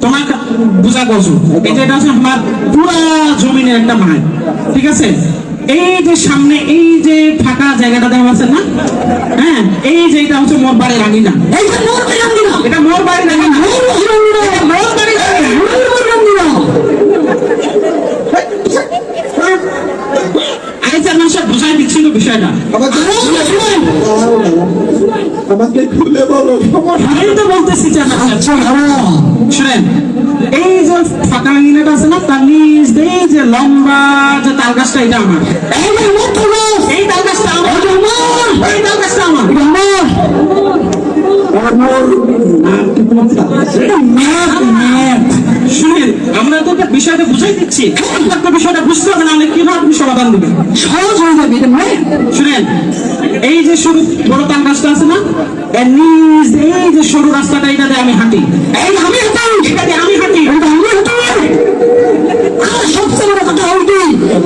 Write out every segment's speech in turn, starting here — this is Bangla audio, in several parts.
তোমার বুঝা করছো এটা হচ্ছে আমার পুরা জমিনের একটা মাঠ, ঠিক আছে? এই যে সামনে এই যে ফাঁকা জায়গাটা দেওয়া আছে না, হ্যাঁ, এই যে এটা হচ্ছে মোর বাড়ির আঙিনা, এটা মোর বাড়ির আঙিনা, মোর বাড়ির বুঝাই দিচ্ছিল বিষয়টা। আমাকে খুলে বলো। আমি তো বলতেছি শুনেন, এই যে ফাঁকা আঙিনাটা আছে না, তার নিজ এই যে লম্বা যে তাল গাছটা, এটা আমার, এই তাল গাছটা আমার, এই তাল গাছটা আমার। শুনেন, আমরা তো বিষয়টা বুঝাই দিচ্ছি, বিষয়টা বুঝতে হবে না, কিভাবে আপনি সমাধান দেবেন? সহজ হয়ে যাবে। শুনেন, এই যে সরু বড় তাল গাছটা আছে না, এর নিজ এই যে সরু রাস্তাটা, এটাতে আমি হাঁটি, এই আমি হাঁটি, এটাতে আমি হাঁটি, আর সবচেয়ে বড় কথা হল কি,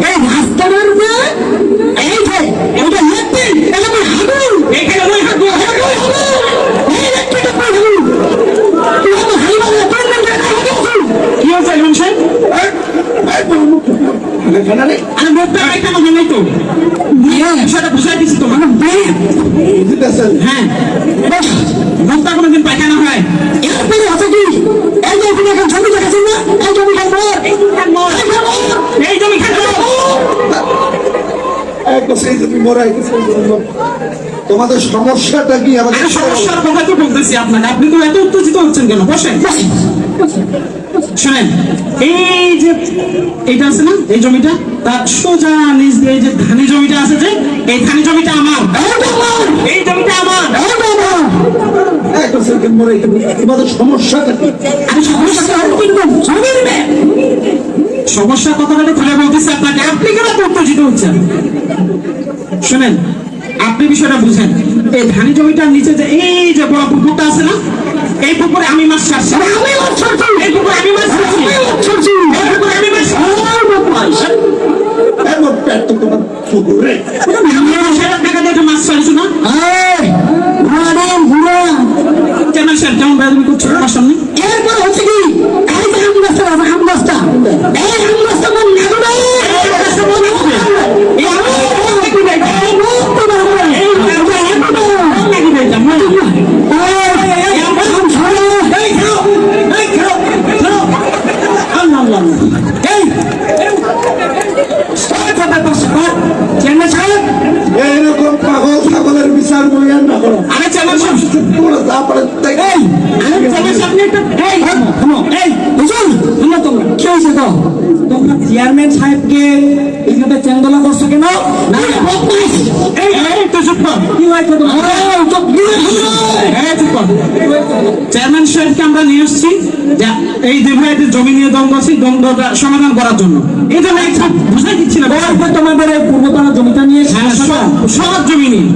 এই রাস্তাটার যে এই যে এটা লেফটে, এটা আমি হাঁটু, এখানে আমি হাঁটু, কি হয়েছে ইমাম সাহেব? আমি মুখটা পায়খানা হয় নাই তো, বিষয়টা বুঝাই দিচ্ছি তোমার। হ্যাঁ, মুখটা কোনোদিন পায়খানা হয়? এরপরে আছে কি, এই যে আপনি এখন জমি দেখাচ্ছেন না, এই জমি খান মোর, এই জমি খান তোমাদের সমস্যাটা কি? সমস্যার কথা তো বলতেছি আপনাকে, আপনি তো এত উত্তেজিত হচ্ছেন কেন? বসেন। শুনেন, এই যে এটা আছে না, এই জমিটা, তার সোজা নিচ দিয়ে যে ধানি জমিটা আছে, যে এই ধানি জমিটা আমার, এই জমিটা আমার। সমস্যাটা কি? সমস্যার কথাটা খুলে বলতেছি আপনাকে, আপনি কেন উত্তেজিত হচ্ছেন? শুনেন, আপনি বিষয়টা বুঝেন, এই ধানি জমিটার নিচে যে এই যে বড় পুকুরটা আছে না, এই পুকুরে আমি মাছ ছাড়ছি, এই পুকুরে আমি মাছ ছাড়ছি, এই পুকুরে আমি মাছ টাকা দিয়ে মাছ ছাড়ছো না? কেন স্যার কেমন বেদবি করছো আমার সামনে? এরপর হচ্ছে কি, এই যে আম গাছটা, আম গাছটা, এই আম গাছটা আমার নাগরা, এই গাছটা মনে হবে, এই আম আচ্ছা, আপনি একটা এই থামো, এই হুজুর তোমরা তোমরা কি হয়েছে তো তোমরা চেয়ারম্যান সাহেবকে এইভাবে চ্যাংদোলা করছো কেন? না এই এই তো চুপ কর। কি হয়েছে তোমার? এই চুপ কর। চেয়ারম্যান সাহেবকে আমরা নিয়ে আসছি যে এই দুই ভাইয়ের জমি নিয়ে দ্বন্দ্ব আছে, দ্বন্দ্বটা সমাধান করার জন্য। এই জন্য বুঝাই দিচ্ছি না তোমাদের এই পূর্বপাড়া জমিটা নিয়ে সবার জমি নিয়ে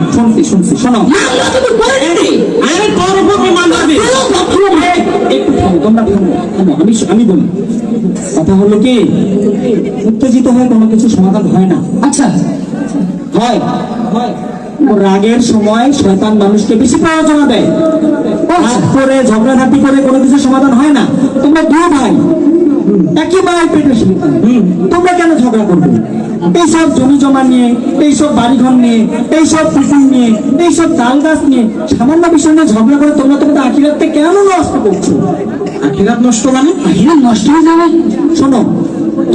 শুনছি শোনো আরে তোর উপর প্রমাণ হবে। একটু থামো, তোমরা থামো, আমি বলি কথা হলো কি উত্তেজিত হয়ে কোনো কিছু সমাধান হয় না। আচ্ছা হয় রাগের সময় শয়তান মানুষকে বেশি প্রয়োজনা দেয়, রাগ করে ঝগড়াঝাটি করে কোনো কিছু সমাধান হয় না। তোমরা দুই ভাই একই মায়ের পেটে সন্তান, তোমরা কেন ঝগড়া করবে? এইসব জমি জমা নিয়ে, এইসব বাড়িঘর নিয়ে, এইসব পুকুর নিয়ে, এইসব তাল গাছ নিয়ে সামান্য বিষয় নিয়ে ঝগড়া করে তোমরা তোমাদের আখিরাতকে কেন নষ্ট করছো? আখিরাত নষ্ট মানে আখিরাত নষ্ট হয়ে যাবে। শোনো,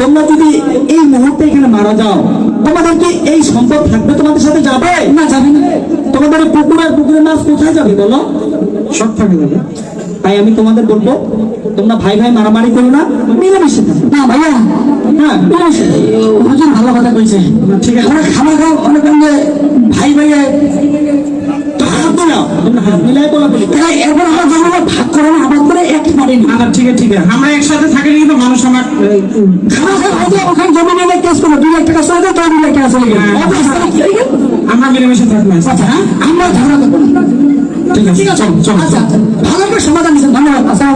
তোমরা যদি এই মুহূর্তে এখানে মারা যাও, তোমাদের কি এই সম্পদ থাকবে? তোমাদের সাথে যাবে না? যাবে না। তোমাদের পুকুর আর পুকুরের মাছ কোথায় যাবে বলো? সব থাকে যাবে। তাই আমি তোমাদের বলবো, তোমরা ভাই ভাই মারামারি করো না, মিলেমিশে থাকো। না ভাইয়া, হ্যাঁ মিলেমিশে। হুজুর ভালো কথা কইছে, ঠিক আছে। আমরা খাওয়া খাও অনেক ভাই ভাইয়া ভাগ করে না, আবার করে একই পারি না। ঠিক আছে আমরা একসাথে থাকলে কিন্তু মানুষ আমার ওখানে জমি নিয়ে কেস করবো, 2 লাখ টাকা চলে যায়, তোর 2 লাখ টাকা চলে গেল, আমরা মিলেমিশে থাকবো। আচ্ছা আমরা ঝগড়া করবো না, ঠিক আছে। চল চল, ভালো করে সমাধান দিচ্ছেন, ধন্যবাদ। আচ্ছা